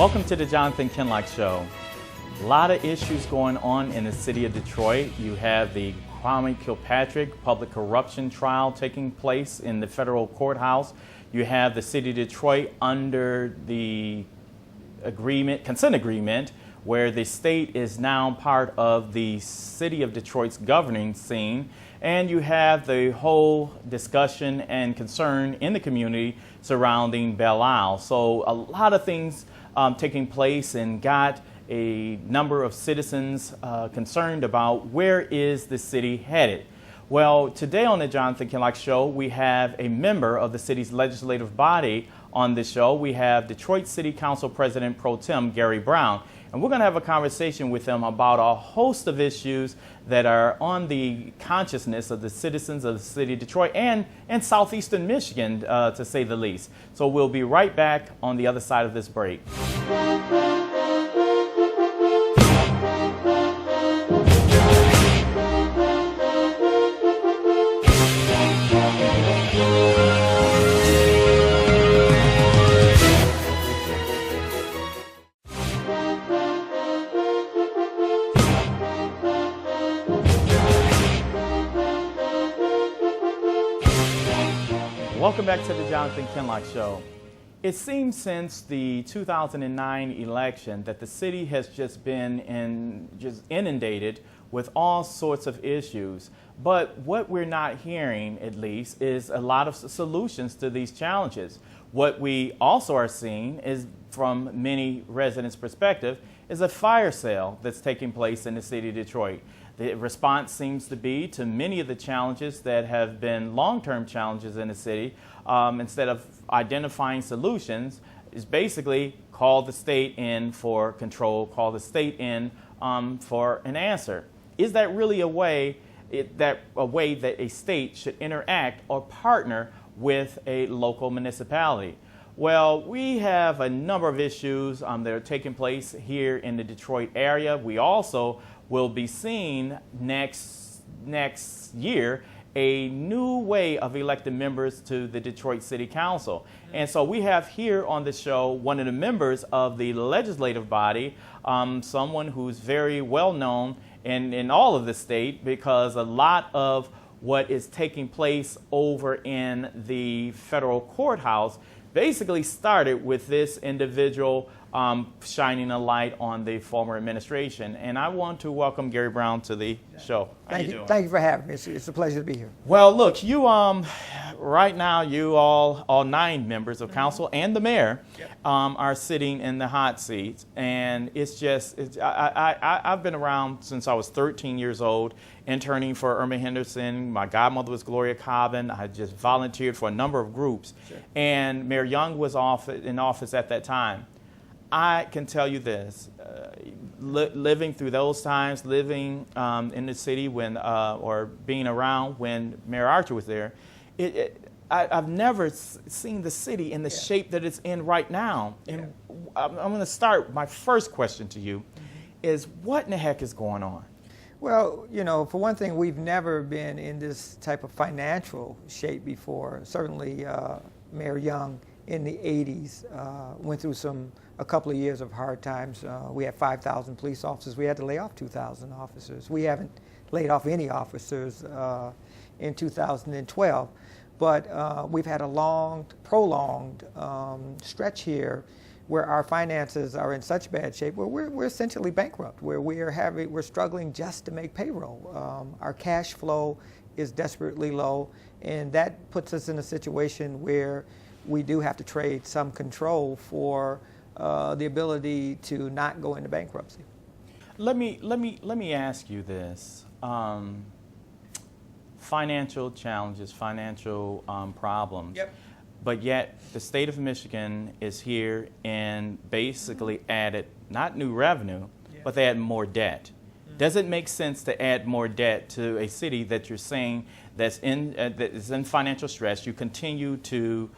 Welcome to the Jonathan Kinloch Show. A lot of issues going on in the city of Detroit. You have the Kwame Kilpatrick public corruption trial taking place in the federal courthouse. You have the city of Detroit under the consent agreement, where the state is now part of the city of Detroit's governing scene. And you have the whole discussion and concern in the community surrounding Belle Isle. So a lot of things taking place, and got a number of citizens concerned about where is the city headed. Well, today on the Jonathan Kinloch Show, we have a member of the city's legislative body on the show. We have Detroit City Council President Pro Tem Gary Brown. And we're going to have a conversation with him about a host of issues that are on the consciousness of the citizens of the city of Detroit and southeastern Michigan, to say the least. So we'll be right back on the other side of this break. Welcome back to the Jonathan Kinloch Show. It seems since the 2009 election that the city has just been inundated with all sorts of issues. But what we're not hearing, at least, is a lot of solutions to these challenges. What we also are seeing is, from many residents' perspective, is a fire sale that's taking place in the city of Detroit. The response seems to be to many of the challenges that have been long-term challenges in the city, instead of identifying solutions, is basically call the state in for control, call the state in for an answer. Is that really a way that a state should interact or partner with a local municipality? Well, we have a number of issues that are taking place here in the Detroit area. We also will be seeing next year a new way of electing members to the Detroit City Council. And so we have here on the show one of the members of the legislative body, someone who's very well known in all of the state, because a lot of what is taking place over in the federal courthouse basically started with this individual shining a light on the former administration. And I want to welcome Gary Brown to the show. Thank you for having me. It's a pleasure to be here. Well, look, you right now, you all 9 members of council and the mayor are sitting in the hot seat, and I've been around since I was 13 years old, interning for Irma Henderson. My godmother was Gloria Cobbin. I just volunteered for a number of groups, and Mayor Young was in office at that time. I can tell you this, living through those times, living in the city or being around when Mayor Archer was there, I've never seen the city in the shape that it's in right now. And I'm going to start, my first question to you is, what in the heck is going on? Well, for one thing, we've never been in this type of financial shape before. Certainly, Mayor Young in the 80s went through a couple of years of hard times. We had 5,000 police officers. We had to lay off 2,000 officers. We haven't laid off any officers in 2012. But we've had a long, prolonged stretch here where our finances are in such bad shape where we're essentially bankrupt, where we're struggling just to make payroll. Our cash flow is desperately low, and that puts us in a situation where we do have to trade some control for the ability to not go into bankruptcy. Let me ask you this. Financial challenges, financial problems. But yet the state of Michigan is here and basically added not new revenue, but they add more debt. Does it make sense to add more debt to a city that you're saying that is in financial stress? You continue to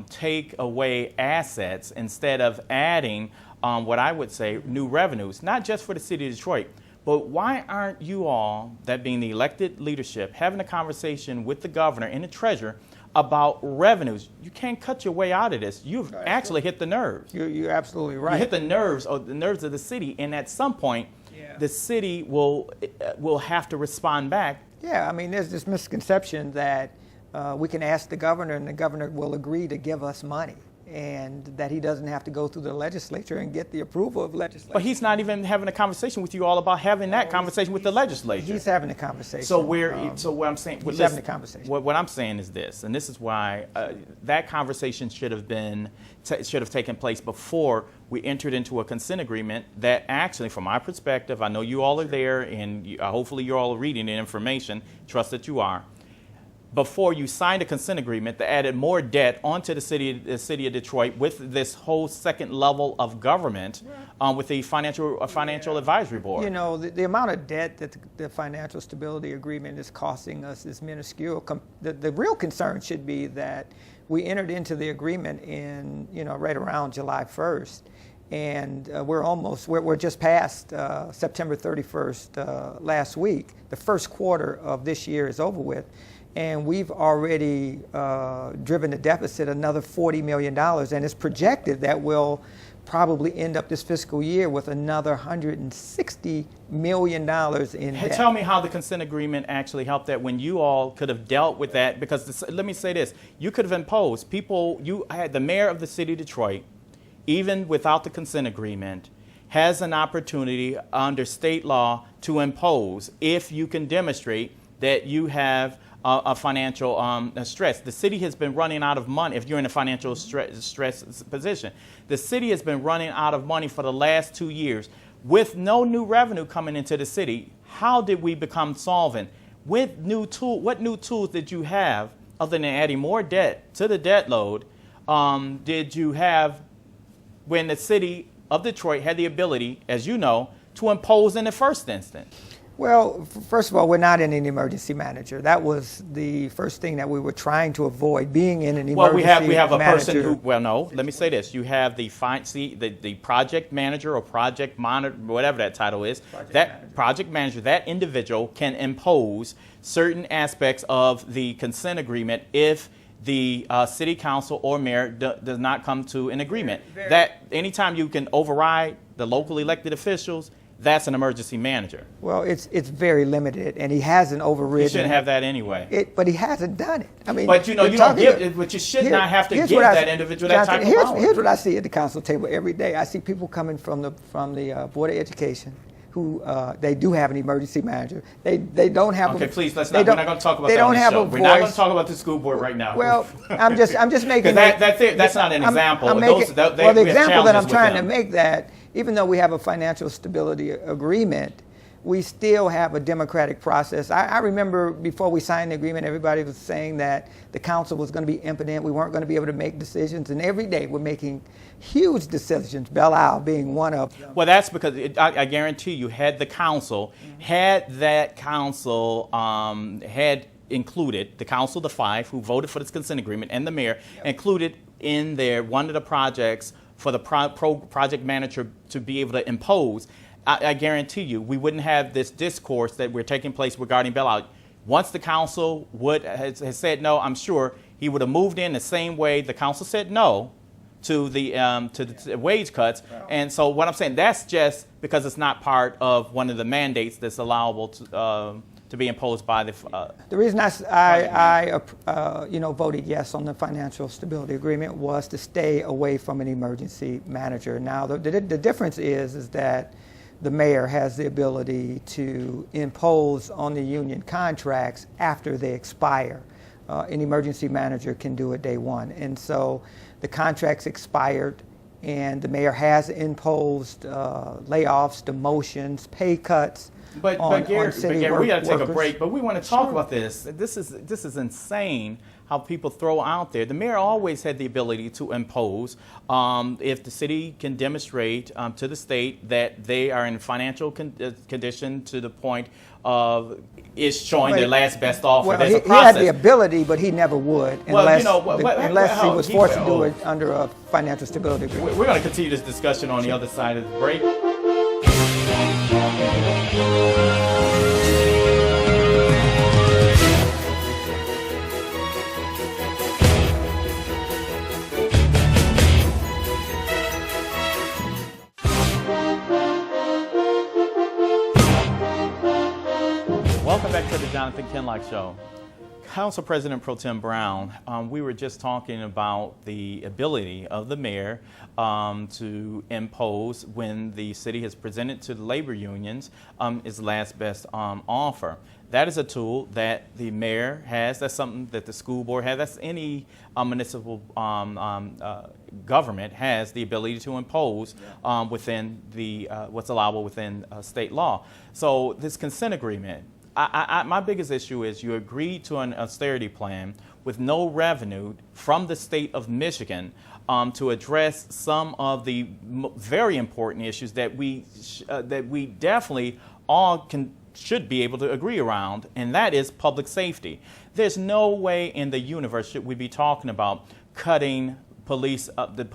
take away assets instead of adding what I would say new revenues, not just for the city of Detroit. But why aren't you all, that being the elected leadership, having a conversation with the governor and the treasurer about revenues. You can't cut your way out of this. You've actually hit the nerves. You're absolutely right. You hit the nerves of the city, and at some point, the city will have to respond back. Yeah, I mean, there's this misconception that we can ask the governor and the governor will agree to give us money, and that he doesn't have to go through the legislature and get the approval of legislature. But he's not even having a conversation with you all about having that conversation with the legislature. He's having a conversation. So what I'm saying, he's having a conversation. What I'm saying is this, and this is why that conversation should have taken place before we entered into a consent agreement that actually, from my perspective, I know you all are there, and hopefully you're all reading the information. Trust that you are. Before you signed a consent agreement that added more debt onto the city of Detroit with this whole second level of government, with the financial advisory board. You know, the amount of debt that the financial stability agreement is costing us is minuscule. The real concern should be that we entered into the agreement in, right around July 1st. And we're just past September 31st last week. The first quarter of this year is over with. And we've already driven the deficit another $40 million. And it's projected that we'll probably end up this fiscal year with another $160 million in debt. Tell me how the consent agreement actually helped that when you all could have dealt with that. Because let me say this. You could have imposed you had the mayor of the city of Detroit, even without the consent agreement, has an opportunity under state law to impose if you can demonstrate that you have a financial stress. The city has been running out of money. If you're in a financial stress position, the city has been running out of money for the last 2 years with no new revenue coming into the city. How did we become solvent? What new tools did you have other than adding more debt to the debt load? Did you have when the city of Detroit had the ability, as you know, to impose in the first instance? Well, first of all, we're not in an emergency manager. That was the first thing that we were trying to avoid, being in an emergency manager. Well, we have a person who, let me say this. You have the project manager or project monitor, whatever that title is. Project manager, that individual can impose certain aspects of the consent agreement if the city council or mayor does not come to an agreement. That anytime you can override the local elected officials, that's an emergency manager. Well, it's very limited, and he hasn't overridden. He shouldn't have that anyway. But he hasn't done it. I mean, but you don't give it. But you should not have to give that individual that type of power. Here's what I see at the council table every day. I see people coming from the Board of Education who they do have an emergency manager. They don't have. Okay, please let's not. We're not going to talk about that on the show. We're not going to talk about the school board right now. Well, I'm just making. That's it. That's not an example. The example that I'm trying to make that. Even though we have a financial stability agreement, we still have a democratic process. I remember before we signed the agreement, everybody was saying that the council was going to be impotent. We weren't going to be able to make decisions. And every day we're making huge decisions, Belle Isle being one of them. Well, that's because I guarantee you, had the council, had included the council, the five who voted for this consent agreement, and the mayor, included in there one of the projects for the project manager to be able to impose, I guarantee you we wouldn't have this discourse that we're taking place regarding Belle Isle. Once the council has said no, I'm sure he would have moved in the same way the council said no to the wage cuts. And so what I'm saying, that's just because it's not part of one of the mandates that's allowable to be imposed by the reason I voted yes on the financial stability agreement was to stay away from an emergency manager. Now the difference is that the mayor has the ability to impose on the union contracts after they expire. An emergency manager can do it day one, and so the contracts expired, and the mayor has imposed layoffs, demotions, pay cuts. But Gary, we got to take a break. But we want to talk about this. This is insane how people throw out there. The mayor always had the ability to impose if the city can demonstrate to the state that they are in financial condition to the point of is showing their last best offer. Well, he had the ability, but he never would unless he was forced to do it under a financial stability agreement. We're going to continue this discussion on the other side of the break. Jonathan Kinloch Show. Council President Pro Tem Brown, we were just talking about the ability of the mayor to impose, when the city has presented to the labor unions, its last best offer. That is a tool that the mayor has. That's something that the school board has. That's any municipal government has the ability to impose within the what's allowable within state law. So this consent agreement, my biggest issue is you agreed to an austerity plan with no revenue from the state of Michigan to address some of the very important issues that we definitely all should be able to agree around, and that is public safety. There's no way in the universe should we be talking about cutting the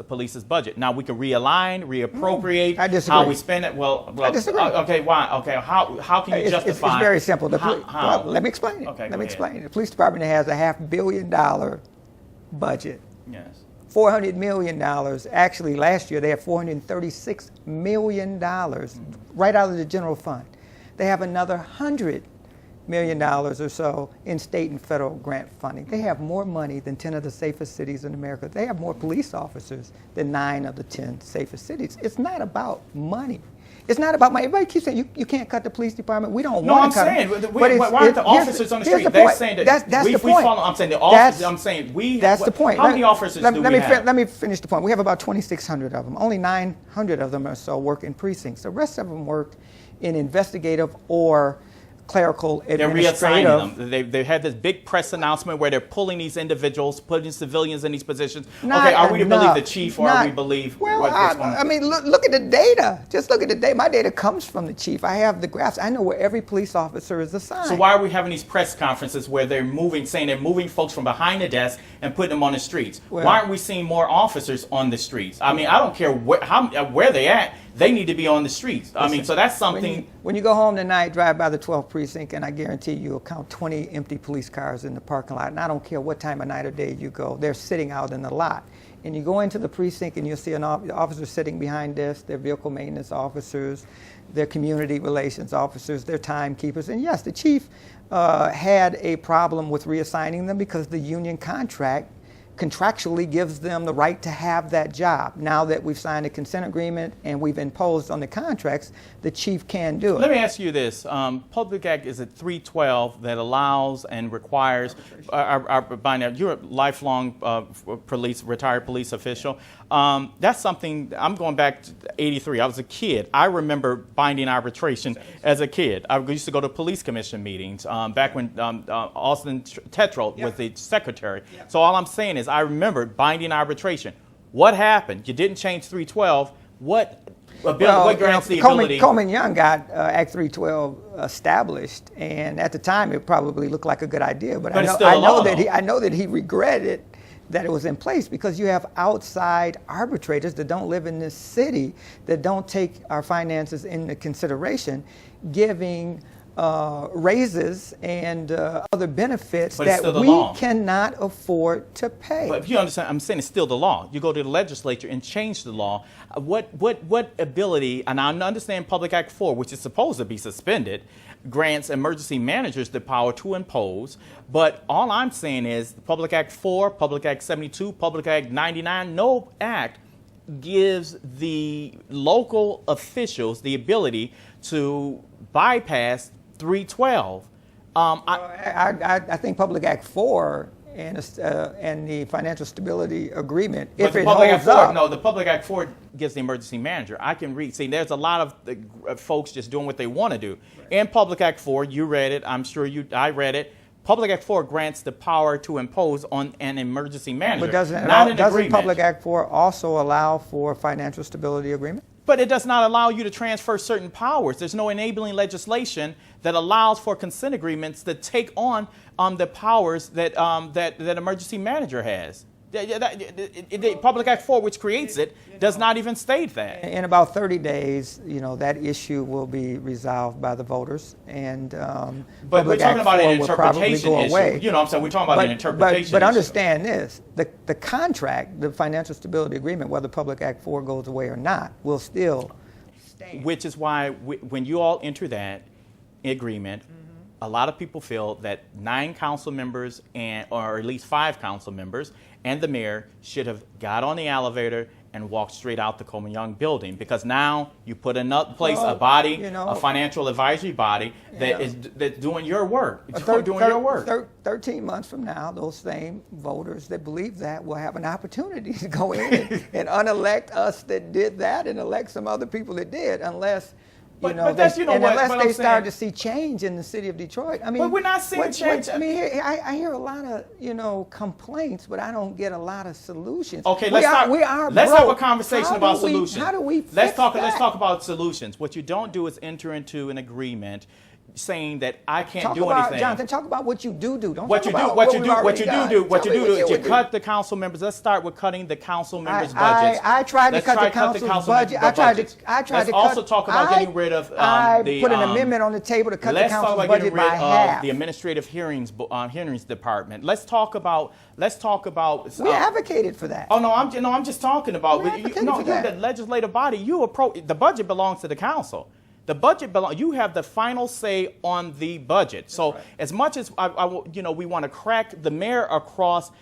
police's budget. Now we can realign, reappropriate how we spend it. Well, I disagree. Okay, why? Okay, how can you justify? It's very simple. How? Well, let me explain it. Okay, let me explain it. The police department has a $500 million budget. Yes. $400 million. Actually, last year they had $436 million right out of the general fund. They have another $100 million or so in state and federal grant funding. They have more money than 10 of the safest cities in America. They have more police officers than 9 of the 10 safest cities. It's not about money. It's not about money. Everybody keeps saying you can't cut the police department. We don't want to cut them. No, I'm saying, why aren't the officers on the street? They're saying that that's the point. We follow, I'm saying the officers, I'm saying we. That's the point. How many officers do we have? Let me finish the point. We have about 2,600 of them. Only 900 of them or so work in precincts. The rest of them work in investigative or clerical administrative. They're reassigning them. They've had this big press announcement where they're pulling these individuals, putting civilians in these positions. Okay, are we to believe the chief, or are we believe what's going on? I mean, look at the data. Just look at the data. My data comes from the chief. I have the graphs. I know where every police officer is assigned. So why are we having these press conferences where saying they're moving folks from behind the desk and putting them on the streets? Why aren't we seeing more officers on the streets? I mean, I don't care where they at. They need to be on the streets. I mean, so that's something. When you go home tonight, drive by the 12th precinct, and I guarantee you'll count 20 empty police cars in the parking lot. And I don't care what time of night or day you go, they're sitting out in the lot. And you go into the precinct and you'll see an officer sitting behind desks, their vehicle maintenance officers, their community relations officers, their timekeepers. And yes, the chief had a problem with reassigning them because the union contract contractually gives them the right to have that job. Now that we've signed a consent agreement and we've imposed on the contracts, the chief can do it. Let me ask you this. Public Act is at 312 that allows and requires you're a lifelong retired police official. That's something, I'm going back to 83. I was a kid. I remember binding arbitration as a kid. I used to go to police commission meetings back when Austin Tetrold was the secretary. So all I'm saying is I remember binding arbitration. What happened? You didn't change 312. What grants the ability? Coleman Young got Act 312 established, and at the time it probably looked like a good idea. But I know that he regretted that it was in place, because you have outside arbitrators that don't live in this city, that don't take our finances into consideration, giving raises and other benefits that we cannot afford to pay. But if you understand, I'm saying it's still the law. You go to the legislature and change the law. What ability, and I understand Public Act 4, which is supposed to be suspended, grants emergency managers the power to impose, but all I'm saying is Public Act 4, Public Act 72, Public Act 99, no act gives the local officials the ability to bypass 312. I think Public Act 4 and the Financial Stability Agreement, if it holds up. No, the Public Act 4 gives the emergency manager. I can read. See, there's a lot of folks just doing what they want to do. Right. In Public Act 4, you read it. I'm sure I read it. Public Act 4 grants the power to impose on an emergency manager. But doesn't Public Act 4 also allow for Financial Stability Agreement? But it does not allow you to transfer certain powers. There's no enabling legislation that allows for consent agreements to take on the powers that that emergency manager has. The Public Act 4, which creates it, does not even state that. In about 30 days, that issue will be resolved by the voters, and but we're talking about an interpretation issue. I'm saying we're talking about an interpretation issue. But understand this: the contract, the Financial Stability Agreement, whether Public Act 4 goes away or not, will still stand. Which is why when you all enter that agreement, a lot of people feel that 9 council members or at least 5 council members and the mayor should have got on the elevator and walked straight out the Coleman Young building, because now you put in a place, a body, a financial advisory body that's doing your work, doing your work. 13 months from now, those same voters that believe that will have an opportunity to go in and unelect us that did that and elect some other people that did, unless unless they start to see change in the city of Detroit. I mean, but we're not seeing change. I mean, I hear a lot of complaints, but I don't get a lot of solutions. Okay, let's have a conversation about solutions. How do we fix Let's talk that? about solutions. What you don't do is enter into an agreement saying that I can't talk do about, anything. Jonathan, talk about what you do. Don't what talk you about do, what you do is you cut the council members. Let's start with cutting the council members' budgets. I tried to cut the council's budget. I tried to Let's also talk about getting rid of I put an amendment on the table to cut the council's budget by half. Let's talk about getting rid of the administrative hearings department. Let's talk about. We advocated for that. Oh no, I'm just talking about. You're the legislative body. The budget belongs to the council. The budget you have the final say on the budget. So as much as we want to crack the mayor across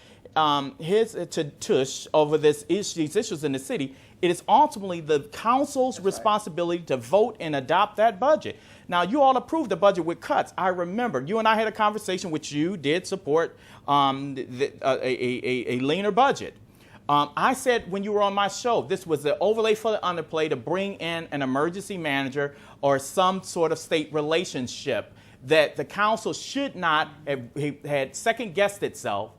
his tush over these issues in the city, it is ultimately the council's responsibility to vote and adopt that budget. Now, you all approved the budget with cuts. I remember you and I had a conversation, which you did support a leaner budget. I said when you were on my show, this was the overlay for the underplay to bring in an emergency manager or some sort of state relationship, that the council should not have had second-guessed itself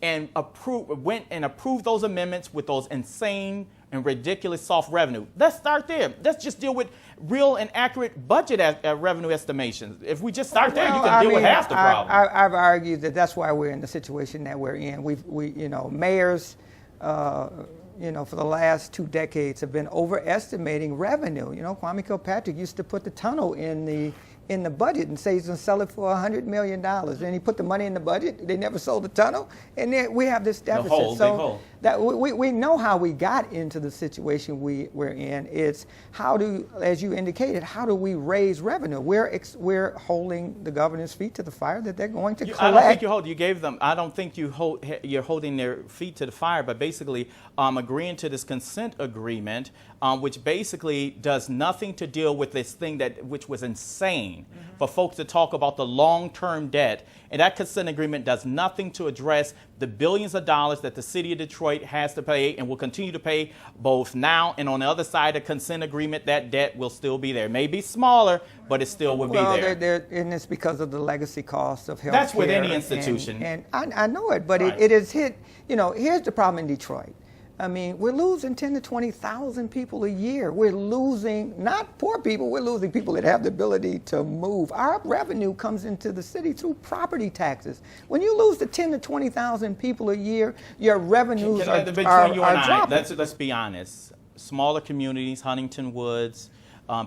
and approved those amendments with those insane and ridiculous soft revenue. Let's start there. Let's just deal with real and accurate budget revenue estimations. If we just start there, you can deal with half the problem. I've argued that that's why we're in the situation that we're in. Mayors, for the last 2 decades have been overestimating revenue. Kwame Kilpatrick used to put the tunnel in the budget and say he's going to sell it for $100 million. And he put the money in the budget. They never sold the tunnel. And then we have this deficit. Big hole. That we know how we got into the situation we're in. It's as you indicated, how do we raise revenue? We're holding the governor's feet to the fire that they're going to collect. I don't think you hold. You gave them. I don't think you're holding their feet to the fire, but basically agreeing to this consent agreement, which basically does nothing to deal with this thing which was insane for folks to talk about the long-term debt. And that consent agreement does nothing to address the billions of dollars that the city of Detroit has to pay and will continue to pay both now and on the other side of the consent agreement. That debt will still be there. It may be smaller, but it still will be there. And it's because of the legacy costs of health care. That's with any institution. And I know it, but it has hit, here's the problem in Detroit. I mean, we're losing 10 to 20,000 people a year. We're losing, not poor people, we're losing people that have the ability to move. Our revenue comes into the city through property taxes. When you lose the 10 to 20,000 people a year, your revenues are dropping. Let's be honest. Smaller communities, Huntington Woods,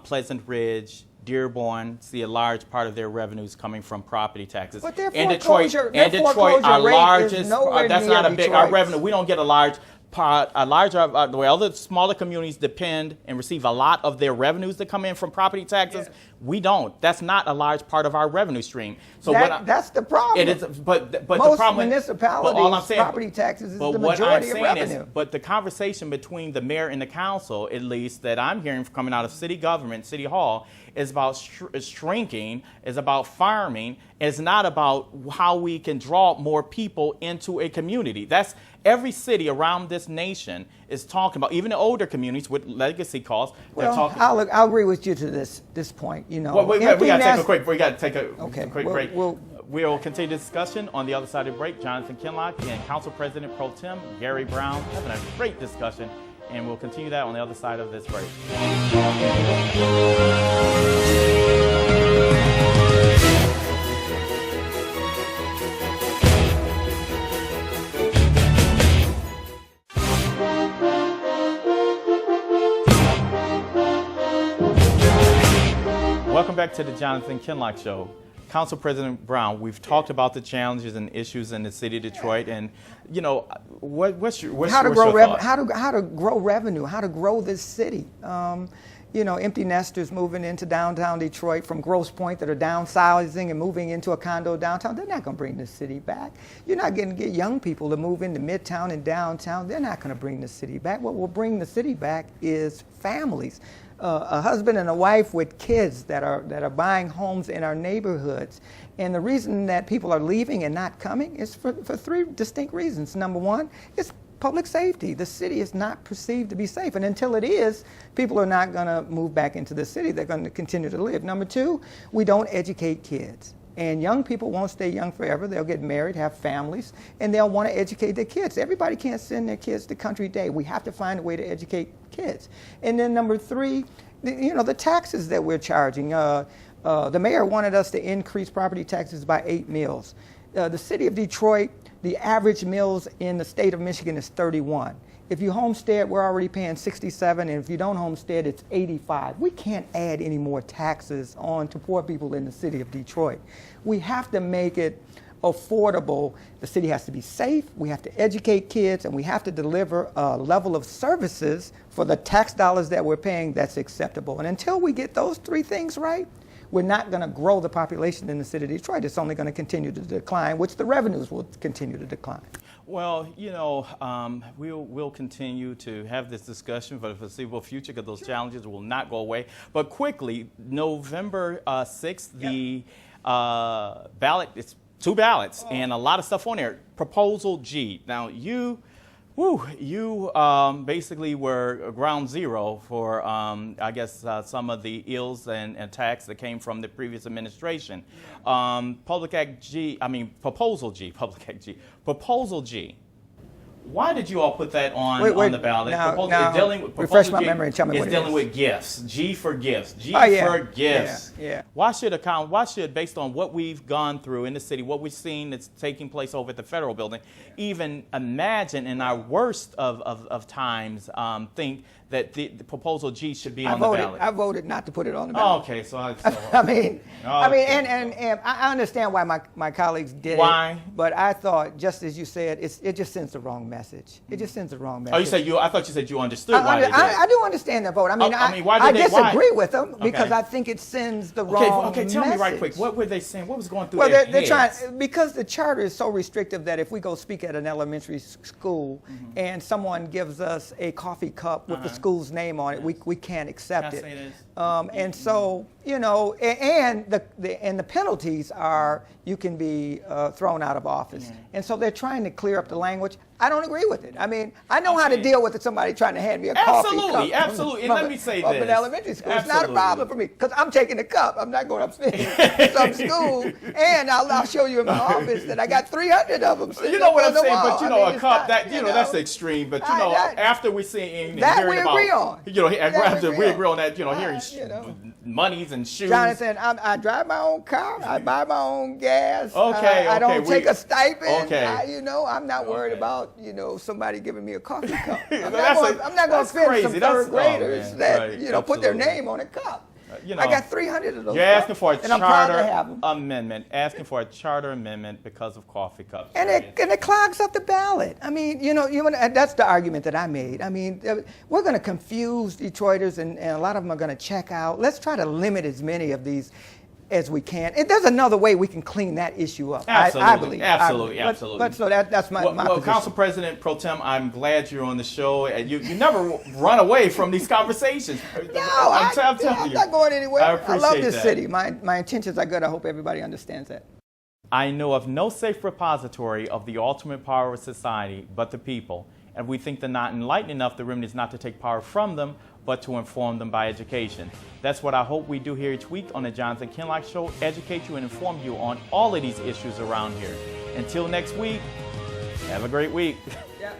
Pleasant Ridge, Dearborn, see a large part of their revenues coming from property taxes. But their Detroit, our largest. That's not a big. Our revenue. We don't get a large. Other smaller communities depend and receive a lot of their revenues that come in from property taxes. Yeah. We don't. That's not a large part of our revenue stream. So that's the problem. It is, but most the problem, municipalities, property taxes is the majority of revenue. But the conversation between the mayor and the council, at least that I'm hearing coming out of city government, city hall, is about shrinking, is about farming, is not about how we can draw more people into a community. That's every city around this nation is talking about, even the older communities with legacy costs. Well, I'll agree with you to this point. We got to take a quick break. We'll continue the discussion on the other side of the break. Jonathan Kinloch and Council President Pro Tem Gary Brown having a great discussion, and we'll continue that on the other side of this break. Welcome back to the Jonathan Kinloch Show. Council President Brown, we've talked about the challenges and issues in the city of Detroit, and what's your thought? How to grow revenue, how to grow this city. empty nesters moving into downtown Detroit from Grosse Pointe that are downsizing and moving into a condo downtown. They're not going to bring the city back. You're not going to get young people to move into Midtown and downtown. They're not going to bring the city back. What will bring the city back is families. A husband and a wife with kids that are buying homes in our neighborhoods. And the reason that people are leaving and not coming is for three distinct reasons. Number one, it's public safety. The city is not perceived to be safe. And until it is, people are not going to move back into the city. They're going to continue to live. Number two, we don't educate kids. And young people won't stay young forever. They'll get married, have families, and they'll want to educate their kids. Everybody can't send their kids to Country Day. We have to find a way to educate kids. And then number three, the taxes that we're charging. The mayor wanted us to increase property taxes by 8 mills. The city of Detroit, the average mills in the state of Michigan is 31. If you homestead, we're already paying 67, and if you don't homestead, it's 85. We can't add any more taxes on to poor people in the city of Detroit. We have to make it affordable. The city has to be safe, we have to educate kids, and we have to deliver a level of services for the tax dollars that we're paying that's acceptable. And until we get those three things right, we're not going to grow the population in the city of Detroit. It's only going to continue to decline, which the revenues will continue to decline. Well, we'll continue to have this discussion for the foreseeable future because those challenges will not go away. But quickly, November 6th, the ballot, it's 2 ballots and a lot of stuff on there. Proposal G. Now, you basically were ground zero for, some of the ills and attacks that came from the previous administration. Proposal G. Why did you all put that on the ballot? Refresh my memory and tell me what it is. It's dealing with gifts. G for gifts. For gifts. Yeah. Why should, based on what we've gone through in the city, what we've seen that's taking place over at the federal building, even imagine in our worst of times think that the proposal G should be on the ballot? I voted not to put it on the ballot. Oh, okay, I understand why my colleagues did it. But I thought, just as you said, it just sends the wrong message. It just sends the wrong message. I thought you said you understood why they did it. I do understand the vote. I disagree with them because I think it sends the wrong message. Tell me right quick. What were they saying? What was going through their heads? Trying, because the charter is so restrictive that if we go speak at an elementary school and someone gives us a coffee cup with the school's name on it, we can't accept it. And so, and the penalties are you can be thrown out of office. And so they're trying to clear up the language. I don't agree with it. I know how to deal with somebody trying to hand me a coffee cup. Absolutely. And let me say this. From an elementary school. It's not a problem for me because I'm taking the cup. I'm not going upstairs to some school. And I'll show you in my office that I got 300 of them. You know what I'm saying? But a cup, that's extreme. But after we see and hearing about, we agree on. After we agree on that, hearing monies and shoes. Jonathan, I drive my own car. I buy my own gas. I don't take a stipend. I'm not worried about somebody giving me a coffee cup. I'm not going to offend some third graders that put their name on a cup. I got 300 of those. You're asking for a charter amendment. Asking for a charter amendment because of coffee cups. And it clogs up the ballot. That's the argument that I made. We're going to confuse Detroiters, and a lot of them are going to check out. Let's try to limit as many of these as we can. And there's another way we can clean that issue up. Absolutely. I believe. Absolutely. But so that's my position. Council President Pro Tem, I'm glad you're on the show. You never run away from these conversations. No, I'm telling you. I'm not going anywhere. I love this that. city. My intentions are good. I hope everybody understands that. I know of no safe repository of the ultimate power of society but the people, and we think they're not enlightened enough. The remedy is not to take power from them, but to inform them by education. That's what I hope we do here each week on the Jonathan Kinloch Show, educate you and inform you on all of these issues around here. Until next week, have a great week. Yeah.